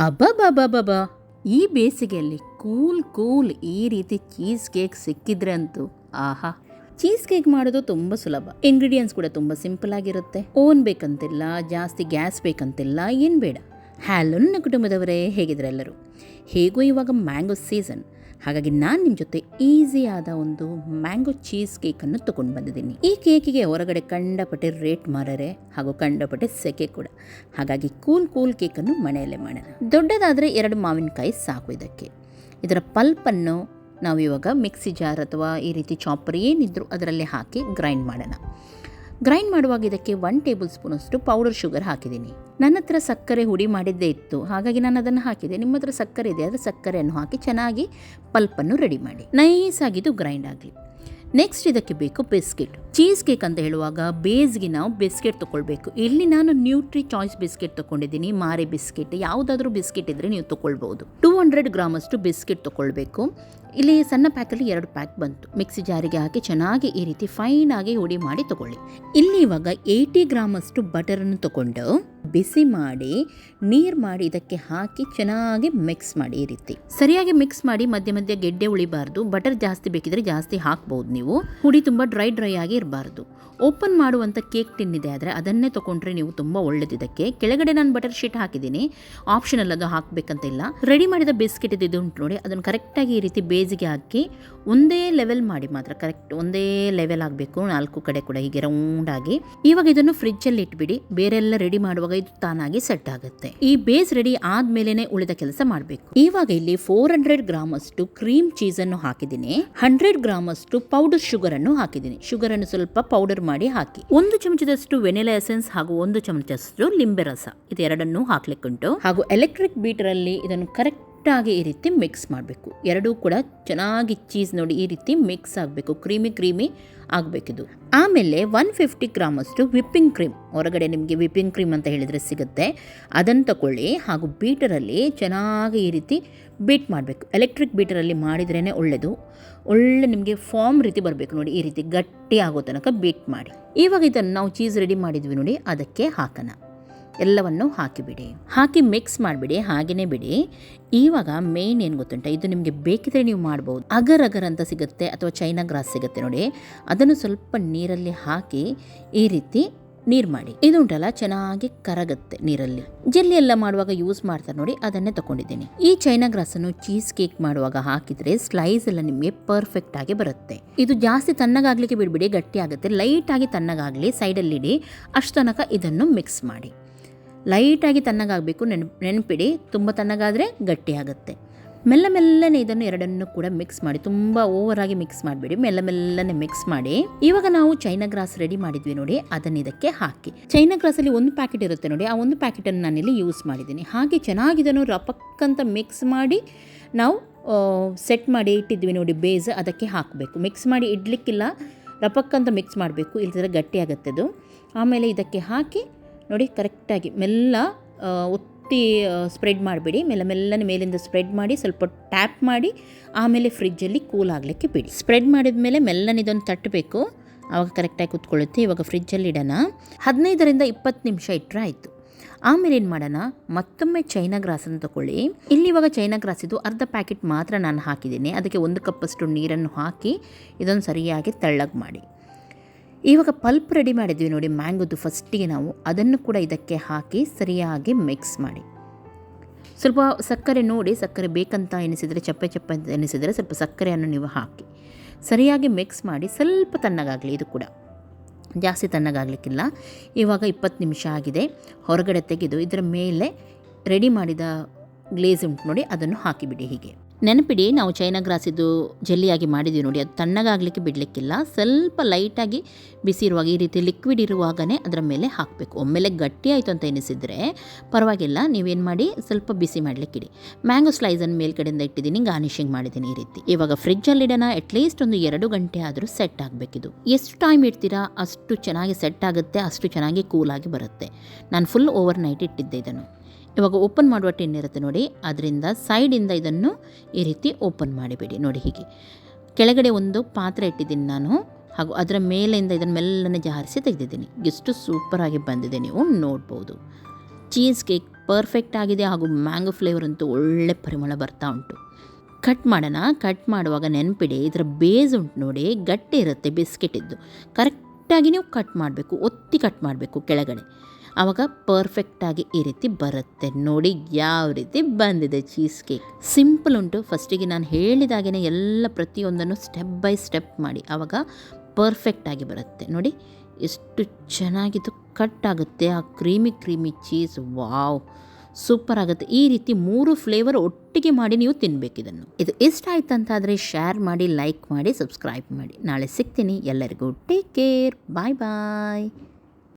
ಅಬ್ಬಬ್ಬಬ್ಬಬ್ಬ! ಈ ಬೇಸಿಗೆಯಲ್ಲಿ cool cool ಈ ರೀತಿ ಚೀಸ್ ಕೇಕ್ ಸಿಕ್ಕಿದ್ರೆ ಅಂತೂ ಆಹಾ! ಚೀಸ್ ಕೇಕ್ ಮಾಡೋದು ತುಂಬ ಸುಲಭ. ಇಂಗ್ರೀಡಿಯೆಂಟ್ಸ್ ಕೂಡ ತುಂಬ ಸಿಂಪಲ್ ಆಗಿರುತ್ತೆ. ಓವನ್ ಬೇಕಂತಿಲ್ಲ, ಜಾಸ್ತಿ ಗ್ಯಾಸ್ ಬೇಕಂತಿಲ್ಲ, ಏನು ಬೇಡ. ಹಲೋ ನನ್ನ ಕುಟುಂಬದವರೇ, ಹೇಗಿದ್ರೆ ಎಲ್ಲರೂ? ಹೇಗೂ ಇವಾಗ ಮ್ಯಾಂಗೋ ಸೀಸನ್, ಹಾಗಾಗಿ ನಾನು ನಿಮ್ಮ ಜೊತೆ ಈಸಿಯಾದ ಒಂದು ಮ್ಯಾಂಗೋ ಚೀಸ್ ಕೇಕನ್ನು ತೊಗೊಂಡು ಬಂದಿದ್ದೀನಿ. ಈ ಕೇಕಿಗೆ ಹೊರಗಡೆ ಕಂಡಪಟ್ಟೆ ರೇಟ್ ಮಾರರೆ ಹಾಗೂ ಕಂಡಪಟ್ಟೆ ಸೆಕೆ ಕೂಡ. ಹಾಗಾಗಿ ಕೂಲ್ ಕೇಕನ್ನು ಮನೆಯಲ್ಲೇ ಮಾಡೋಣ. ದೊಡ್ಡದಾದರೆ 2 ಮಾವಿನಕಾಯಿ ಸಾಕು ಇದಕ್ಕೆ. ಇದರ ಪಲ್ಪನ್ನು ನಾವು ಇವಾಗ ಮಿಕ್ಸಿ ಜಾರ್ ಅಥವಾ ಈ ರೀತಿ ಚಾಪರ್ ಏನಿದ್ರು ಅದರಲ್ಲಿ ಹಾಕಿ ಗ್ರೈಂಡ್ ಮಾಡೋಣ. ಗ್ರೈಂಡ್ ಮಾಡುವಾಗ ಇದಕ್ಕೆ 1 ಟೇಬಲ್ ಸ್ಪೂನಷ್ಟು ಪೌಡರ್ ಶುಗರ್ ಹಾಕಿದ್ದೀನಿ. ನನ್ನ ಹತ್ರ ಸಕ್ಕರೆ ಹುಡಿ ಮಾಡಿದ್ದೇ ಇತ್ತು, ಹಾಗಾಗಿ ನಾನು ಅದನ್ನು ಹಾಕಿದೆ. ನಿಮ್ಮ ಹತ್ರ ಸಕ್ಕರೆ ಇದೆ ಆದರೆ ಸಕ್ಕರೆಯನ್ನು ಹಾಕಿ ಚೆನ್ನಾಗಿ ಪಲ್ಪನ್ನು ರೆಡಿ ಮಾಡಿ ನೈಸಾಗಿದ್ದು ಗ್ರೈಂಡ್ ಆಗಲಿ. ನೆಕ್ಸ್ಟ್ ಇದಕ್ಕೆ ಬೇಕು ಬಿಸ್ಕೆಟ್. ಚೀಸ್ ಕೇಕ್ ಅಂತ ಹೇಳುವಾಗ ಬೇಸ್ಗೆ ನಾವು ಬಿಸ್ಕೆಟ್ ತೊಗೊಳ್ಬೇಕು. ಇಲ್ಲಿ ನಾನು ನ್ಯೂಟ್ರಿ ಚಾಯ್ಸ್ ಬಿಸ್ಕೆಟ್ ತೊಗೊಂಡಿದ್ದೀನಿ. ಮಾರೆ ಬಿಸ್ಕೆಟ್, ಯಾವುದಾದ್ರೂ ಬಿಸ್ಕೆಟ್ ಇದ್ದರೆ ನೀವು ತೊಗೊಳ್ಬೋದು. 200 ಗ್ರಾಮಷ್ಟು ಬಿಸ್ಕೆಟ್ ತೊಗೊಳ್ಬೇಕು. ಇಲ್ಲಿ ಸಣ್ಣ ಪ್ಯಾಕಲ್ಲಿ 2 ಪ್ಯಾಕ್ ಬಂತು. ಮಿಕ್ಸಿ ಜಾರಿಗೆ ಹಾಕಿ ಚೆನ್ನಾಗಿ ಈ ರೀತಿ ಫೈನ್ ಆಗಿ ಹುಡಿ ಮಾಡಿ ತಗೊಳ್ಳಿ. ಇಲ್ಲಿ ಇವಾಗ 80 ಗ್ರಾಮಷ್ಟು ಬಟರನ್ನು ತಗೊಂಡು ಬಿಸಿ ಮಾಡಿ ನೀರು ಮಾಡಿ ಇದಕ್ಕೆ ಹಾಕಿ ಚೆನ್ನಾಗಿ ಮಿಕ್ಸ್ ಮಾಡಿ. ಈ ರೀತಿ ಸರಿಯಾಗಿ ಮಿಕ್ಸ್ ಮಾಡಿ, ಮಧ್ಯೆ ಮಧ್ಯೆ ಗೆಡ್ಡೆ ಉಳಿಬಾರ್ದು. ಬಟರ್ ಜಾಸ್ತಿ ಬೇಕಿದ್ರೆ ಜಾಸ್ತಿ ಹಾಕ್ಬೋದು ನೀವು. ಹುಡಿ ತುಂಬ ಡ್ರೈ ಆಗಿ ಇರಬಾರ್ದು. ಓಪನ್ ಮಾಡುವಂಥ ಕೇಕ್ ಟಿನ್ ಇದೆ ಆದರೆ ಅದನ್ನೇ ತೊಗೊಂಡ್ರೆ ನೀವು ತುಂಬ ಒಳ್ಳೇದು. ಇದಕ್ಕೆ ಕೆಳಗಡೆ ನಾನು ಬಟರ್ ಶೀಟ್ ಹಾಕಿದ್ದೀನಿ, ಆಪ್ಷನಲ್, ಅದು ಹಾಕಬೇಕಂತ ಇಲ್ಲ. ರೆಡಿ ಮಾಡಿದ ಬಿಸ್ಕೆಟ್ ಇದು ಉಂಟು ನೋಡಿ, ಅದನ್ನು ಕರೆಕ್ಟಾಗಿ ಈ ರೀತಿ ಬೇಸಿಗೆ ಹಾಕಿ ಒಂದೇ ಲೆವೆಲ್ ಮಾಡಿ ಮಾತ್ರ. ಕರೆಕ್ಟ್ ಒಂದೇ ಲೆವೆಲ್ ಆಗಬೇಕು, 4 ಕಡೆ ಕೂಡ ಹೀಗೆ ರೌಂಡ್ ಆಗಿ. ಇವಾಗ ಇದನ್ನು ಫ್ರಿಜ್ಜಲ್ಲಿ ಇಟ್ಬಿಡಿ. ಬೇರೆಲ್ಲ ರೆಡಿ ಮಾಡುವಾಗ ಇದು ತಾನಾಗಿ ಸೆಟ್ ಆಗುತ್ತೆ. ಈ ಬೇಸ್ ರೆಡಿ ಆದ್ಮೇಲೆ ಉಳಿದ ಕೆಲಸ ಮಾಡಬೇಕು. ಇವಾಗ ಇಲ್ಲಿ 400 ಗ್ರಾಮಷ್ಟು ಕ್ರೀಮ್ ಚೀಸನ್ನು ಹಾಕಿದ್ದೀನಿ. 100 ಗ್ರಾಮಷ್ಟು ಪೌಡರ್ ಶುಗರ್ ಅನ್ನು ಹಾಕಿದ್ದೀನಿ. ಶುಗರ್ ಅನ್ನು ಸ್ವಲ್ಪ ಪೌಡರ್ ಮಾಡಿ ಹಾಕಿ. 1 ಚಮಚದಷ್ಟು ವೆನಿಲಾ ಎಸೆನ್ಸ್ ಹಾಗೂ 1 ಚಮಚದಷ್ಟು ಲಿಂಬೆ ರಸ, ಇದು ಎರಡನ್ನೂ ಹಾಕ್ಲಿಕ್ಕುಂಟು. ಹಾಗೂ ಎಲೆಕ್ಟ್ರಿಕ್ ಬೀಟರ್ ಅಲ್ಲಿ ಇದನ್ನು ಕರೆಕ್ಟ್ ಆಗಿ ಈ ರೀತಿ ಮಿಕ್ಸ್ ಮಾಡಬೇಕು. ಎರಡೂ ಕೂಡ ಚೆನ್ನಾಗಿ ಚೀಸ್ ನೋಡಿ ಈ ರೀತಿ ಮಿಕ್ಸ್ ಆಗಬೇಕು, ಕ್ರೀಮಿ ಆಗಬೇಕಿದು. ಆಮೇಲೆ 150 ಗ್ರಾಮಷ್ಟು ವಿಪ್ಪಿಂಗ್ ಕ್ರೀಮ್, ಹೊರಗಡೆ ನಿಮಗೆ ವಿಪ್ಪಿಂಗ್ ಕ್ರೀಮ್ ಅಂತ ಹೇಳಿದರೆ ಸಿಗುತ್ತೆ, ಅದನ್ನು ತಗೊಳ್ಳಿ. ಹಾಗೂ ಬೀಟರಲ್ಲಿ ಚೆನ್ನಾಗಿ ಈ ರೀತಿ ಬೀಟ್ ಮಾಡಬೇಕು. ಎಲೆಕ್ಟ್ರಿಕ್ ಬೀಟರಲ್ಲಿ ಮಾಡಿದ್ರೇ ಒಳ್ಳೆಯದು. ಒಳ್ಳೆ ನಿಮಗೆ ಫಾರ್ಮ್ ರೀತಿ ಬರಬೇಕು ನೋಡಿ, ಈ ರೀತಿ ಗಟ್ಟಿ ಆಗೋ ತನಕ ಬೀಟ್ ಮಾಡಿ. ಇವಾಗ ಇದನ್ನು ನಾವು ಚೀಸ್ ರೆಡಿ ಮಾಡಿದ್ವಿ ನೋಡಿ, ಅದಕ್ಕೆ ಹಾಕೋಣ. ಎಲ್ಲವನ್ನು ಹಾಕಿಬಿಡಿ, ಹಾಕಿ ಮಿಕ್ಸ್ ಮಾಡಿಬಿಡಿ, ಹಾಗೆಯೇ ಬಿಡಿ. ಇವಾಗ ಮೇನ್ ಏನು ಗೊತ್ತುಂಟ, ಇದು ನಿಮಗೆ ಬೇಕಿದ್ರೆ ನೀವು ಮಾಡ್ಬೋದು. ಅಗರ್ ಅಂತ ಸಿಗುತ್ತೆ ಅಥವಾ ಚೈನಾ ಗ್ರಾಸ್ ಸಿಗುತ್ತೆ ನೋಡಿ, ಅದನ್ನು ಸ್ವಲ್ಪ ನೀರಲ್ಲಿ ಹಾಕಿ ಈ ರೀತಿ ನೀರು ಮಾಡಿ. ಇದು ಉಂಟಲ್ಲ ಚೆನ್ನಾಗಿ ಕರಗುತ್ತೆ ನೀರಲ್ಲಿ. ಜೆಲ್ಲಿ ಎಲ್ಲ ಮಾಡುವಾಗ ಯೂಸ್ ಮಾಡ್ತಾರೆ ನೋಡಿ, ಅದನ್ನೇ ತಗೊಂಡಿದ್ದೀನಿ. ಈ ಚೈನಾ ಗ್ರಾಸನ್ನು ಚೀಸ್ ಕೇಕ್ ಮಾಡುವಾಗ ಹಾಕಿದ್ರೆ ಸ್ಲೈಸ್ ಎಲ್ಲ ನಿಮಗೆ ಪರ್ಫೆಕ್ಟ್ ಆಗಿ ಬರುತ್ತೆ. ಇದು ಜಾಸ್ತಿ ತಣ್ಣಗಾಗ್ಲಿಕ್ಕೆ ಬಿಡ್ಬಿಡಿ, ಗಟ್ಟಿ ಆಗುತ್ತೆ. ಲೈಟ್ ಆಗಿ ತಣ್ಣಗಾಗಲಿ, ಸೈಡಲ್ಲಿ ಇಡಿ. ಅಷ್ಟು ತನಕ ಇದನ್ನು ಮಿಕ್ಸ್ ಮಾಡಿ. ಲೈಟಾಗಿ ತಣ್ಣಗಾಗಬೇಕು, ನೆನಪಿಡಿ. ತುಂಬ ತಣ್ಣಗಾದರೆ ಗಟ್ಟಿ ಆಗುತ್ತೆ. ಮೆಲ್ಲನೆ ಇದನ್ನು ಎರಡನ್ನು ಕೂಡ ಮಿಕ್ಸ್ ಮಾಡಿ. ತುಂಬ ಓವರಾಗಿ ಮಿಕ್ಸ್ ಮಾಡಬೇಡಿ, ಮೆಲ್ಲನೆ ಮಿಕ್ಸ್ ಮಾಡಿ. ಇವಾಗ ನಾವು ಚೈನಾ ಗ್ರಾಸ್ ರೆಡಿ ಮಾಡಿದ್ವಿ ನೋಡಿ, ಅದನ್ನು ಇದಕ್ಕೆ ಹಾಕಿ. ಚೈನಾ ಗ್ರಾಸಲ್ಲಿ 1 ಪ್ಯಾಕೆಟ್ ಇರುತ್ತೆ ನೋಡಿ, ಆ 1 ಪ್ಯಾಕೆಟನ್ನು ನಾನಿಲ್ಲಿ ಯೂಸ್ ಮಾಡಿದ್ದೀನಿ. ಹಾಗೆ ಚೆನ್ನಾಗಿ ಇದನ್ನು ರಪಕ್ಕಂತ ಮಿಕ್ಸ್ ಮಾಡಿ ನಾವು ಸೆಟ್ ಮಾಡಿ ಇಟ್ಟಿದ್ವಿ ನೋಡಿ ಬೇಸ್, ಅದಕ್ಕೆ ಹಾಕಬೇಕು. ಮಿಕ್ಸ್ ಮಾಡಿ ಇಡ್ಲಿಕ್ಕಿಲ್ಲ, ರಪಕ್ಕಂತ ಮಿಕ್ಸ್ ಮಾಡಬೇಕು, ಇಲ್ಲದ್ರೆ ಗಟ್ಟಿ ಆಗುತ್ತೆ ಅದು. ಆಮೇಲೆ ಇದಕ್ಕೆ ಹಾಕಿ ನೋಡಿ, ಕರೆಕ್ಟಾಗಿ ಮೆಲ್ಲ ಒತ್ತಿ ಸ್ಪ್ರೆಡ್ ಮಾಡಿಬಿಡಿ. ಮೆಲ್ಲನೆ ಮೇಲಿಂದ ಸ್ಪ್ರೆಡ್ ಮಾಡಿ, ಸ್ವಲ್ಪ ಟ್ಯಾಪ್ ಮಾಡಿ, ಆಮೇಲೆ ಫ್ರಿಜ್ಜಲ್ಲಿ ಕೂಲ್ ಆಗಲಿಕ್ಕೆ ಬಿಡಿ. ಸ್ಪ್ರೆಡ್ ಮಾಡಿದ ಮೇಲೆ ಮೆಲ್ಲನೆ ಇದನ್ನು ತಟ್ಟಬೇಕು, ಆವಾಗ ಕರೆಕ್ಟಾಗಿ ಕೂತ್ಕೊಳ್ಳುತ್ತೆ. ಇವಾಗ ಫ್ರಿಜ್ಜಲ್ಲಿ ಇಡೋಣ. 15ರಿಂದ 20 ನಿಮಿಷ ಇಟ್ಟರೆ ಆಯಿತು. ಆಮೇಲೆ ಏನು ಮಾಡೋಣ, ಮತ್ತೊಮ್ಮೆ ಚೈನಾ ಗ್ರಾಸನ್ನು ತಗೊಳ್ಳಿ. ಇಲ್ಲಿ ಇವಾಗ ಚೈನಾ ಗ್ರಾಸ್ ಇದು ಅರ್ಧ ಪ್ಯಾಕೆಟ್ ಮಾತ್ರ ನಾನು ಹಾಕಿದ್ದೀನಿ. ಅದಕ್ಕೆ 1 ಕಪ್ಪಷ್ಟು ನೀರನ್ನು ಹಾಕಿ ಇದನ್ನು ಸರಿಯಾಗಿ ತೆಳ್ಳಗೆ ಮಾಡಿ. ಇವಾಗ ಪಲ್ಪ್ ರೆಡಿ ಮಾಡಿದ್ವಿ ನೋಡಿ ಮ್ಯಾಂಗೋದು, ಫಸ್ಟಿಗೆ ನಾವು ಅದನ್ನು ಕೂಡ ಇದಕ್ಕೆ ಹಾಕಿ ಸರಿಯಾಗಿ ಮಿಕ್ಸ್ ಮಾಡಿ. ಸ್ವಲ್ಪ ಸಕ್ಕರೆ ನೋಡಿ, ಸಕ್ಕರೆ ಬೇಕಂತ ಎನಿಸಿದರೆ, ಚಪ್ಪೆ ಅಂತ ಎನಿಸಿದರೆ ಸ್ವಲ್ಪ ಸಕ್ಕರೆಯನ್ನು ನೀವು ಹಾಕಿ ಸರಿಯಾಗಿ ಮಿಕ್ಸ್ ಮಾಡಿ. ಸ್ವಲ್ಪ ತಣ್ಣಗಾಗಲಿ, ಇದು ಕೂಡ ಜಾಸ್ತಿ ತಣ್ಣಗಾಗಲಿಕ್ಕಿಲ್ಲ. ಇವಾಗ 20 ನಿಮಿಷ ಆಗಿದೆ. ಹೊರಗಡೆ ತೆಗೆದು ಇದರ ಮೇಲೆ ರೆಡಿ ಮಾಡಿದ ಗ್ಲೇಸ್ ಉಂಟು ನೋಡಿ, ಅದನ್ನು ಹಾಕಿಬಿಡಿ. ಹೀಗೆ ನೆನಪಿಡಿ, ನಾವು ಚೈನಾ ಗ್ರಾಸಿದು ಜೆಲ್ಲಿಯಾಗಿ ಮಾಡಿದ್ದೀವಿ ನೋಡಿ, ಅದು ತಣ್ಣಗಾಗಲಿಕ್ಕೆ ಬಿಡಲಿಕ್ಕಿಲ್ಲ. ಸ್ವಲ್ಪ ಲೈಟಾಗಿ ಬಿಸಿ ಇರುವಾಗ, ಈ ರೀತಿ ಲಿಕ್ವಿಡ್ ಇರುವಾಗಲೇ ಅದರ ಮೇಲೆ ಹಾಕಬೇಕು. ಒಮ್ಮೆಲೆ ಗಟ್ಟಿ ಆಯಿತು ಅಂತ ಎನಿಸಿದರೆ ಪರವಾಗಿಲ್ಲ, ನೀವೇನು ಮಾಡಿ ಸ್ವಲ್ಪ ಬಿಸಿ ಮಾಡಲಿಕ್ಕಿಡಿ. ಮ್ಯಾಂಗೋ ಸ್ಲೈಸನ್ನು ಮೇಲ್ಗಡೆಯಿಂದ ಇಟ್ಟಿದ್ದೀನಿ, ಗಾರ್ನಿಷಿಂಗ್ ಮಾಡಿದ್ದೀನಿ ಈ ರೀತಿ. ಇವಾಗ ಫ್ರಿಜ್ಜಲ್ಲಿಡೋಣ. ಅಟ್ಲೀಸ್ಟ್ ಒಂದು 2 ಗಂಟೆ ಆದರೂ ಸೆಟ್ ಆಗಬೇಕಿದು. ಎಷ್ಟು ಟೈಮ್ ಇಡ್ತೀರಾ ಅಷ್ಟು ಚೆನ್ನಾಗಿ ಸೆಟ್ ಆಗುತ್ತೆ, ಅಷ್ಟು ಚೆನ್ನಾಗಿ ಕೂಲಾಗಿ ಬರುತ್ತೆ. ನಾನು ಫುಲ್ ಓವರ್ ನೈಟ್ ಇಟ್ಟಿದ್ದೆ ಇದನ್ನು. ಇವಾಗ ಓಪನ್ ಮಾಡುವ ಟಿನ್ ಇರುತ್ತೆ ನೋಡಿ, ಅದರಿಂದ ಸೈಡಿಂದ ಇದನ್ನು ಈ ರೀತಿ ಓಪನ್ ಮಾಡಿಬಿಡಿ ನೋಡಿ. ಹೀಗೆ ಕೆಳಗಡೆ ಒಂದು ಪಾತ್ರೆ ಇಟ್ಟಿದ್ದೀನಿ ನಾನು, ಹಾಗೂ ಅದರ ಮೇಲಿಂದ ಇದನ್ನು ಮೆಲ್ಲನೆ ಜಾರಿಸಿ ತೆಗೆದಿದ್ದೀನಿ. ಎಷ್ಟು ಸೂಪರಾಗಿ ಬಂದಿದೆ, ನೀವು ನೋಡ್ಬೋದು. ಚೀಸ್ ಕೇಕ್ ಪರ್ಫೆಕ್ಟ್ ಆಗಿದೆ ಹಾಗೂ ಮ್ಯಾಂಗೋ ಫ್ಲೇವರ್ ಅಂತೂ ಒಳ್ಳೆ ಪರಿಮಳ ಬರ್ತಾ ಉಂಟು. ಕಟ್ ಮಾಡೋಣ. ಕಟ್ ಮಾಡುವಾಗ ನೆನಪಿಡಿ, ಇದರ ಬೇಸ್ ಉಂಟು ನೋಡಿ, ಗಟ್ಟಿ ಇರುತ್ತೆ ಬಿಸ್ಕೆಟಿದ್ದು. ಕರೆಕ್ಟಾಗಿ ನೀವು ಕಟ್ ಮಾಡಬೇಕು, ಒತ್ತಿ ಕಟ್ ಮಾಡಬೇಕು ಕೆಳಗಡೆ, ಆವಾಗ ಪರ್ಫೆಕ್ಟಾಗಿ ಈ ರೀತಿ ಬರುತ್ತೆ. ನೋಡಿ ಯಾವ ರೀತಿ ಬಂದಿದೆ ಚೀಸ್ ಕೇಕ್. ಸಿಂಪಲ್ ಉಂಟು. ಫಸ್ಟಿಗೆ ನಾನು ಹೇಳಿದಾಗೇ ಎಲ್ಲ ಪ್ರತಿಯೊಂದನ್ನು ಸ್ಟೆಪ್ ಬೈ ಸ್ಟೆಪ್ ಮಾಡಿ, ಆವಾಗ ಪರ್ಫೆಕ್ಟಾಗಿ ಬರುತ್ತೆ. ನೋಡಿ ಎಷ್ಟು ಚೆನ್ನಾಗಿದ್ದು ಕಟ್ ಆಗುತ್ತೆ. ಆ ಕ್ರೀಮಿ ಚೀಸ್, ವಾವ್, ಸೂಪರ್ ಆಗುತ್ತೆ. ಈ ರೀತಿ 3 ಫ್ಲೇವರ್ ಒಟ್ಟಿಗೆ ಮಾಡಿ ನೀವು ತಿನ್ನಬೇಕಿದನ್ನು. ಇದು ಇಷ್ಟ ಆಯ್ತು ಅಂತಾದರೆ ಶೇರ್ ಮಾಡಿ, ಲೈಕ್ ಮಾಡಿ, ಸಬ್ಸ್ಕ್ರೈಬ್ ಮಾಡಿ. ನಾಳೆ ಸಿಗ್ತೀನಿ. ಎಲ್ಲರಿಗೂ ಟೇಕ್ ಕೇರ್. ಬಾಯ್ ಬಾಯ್.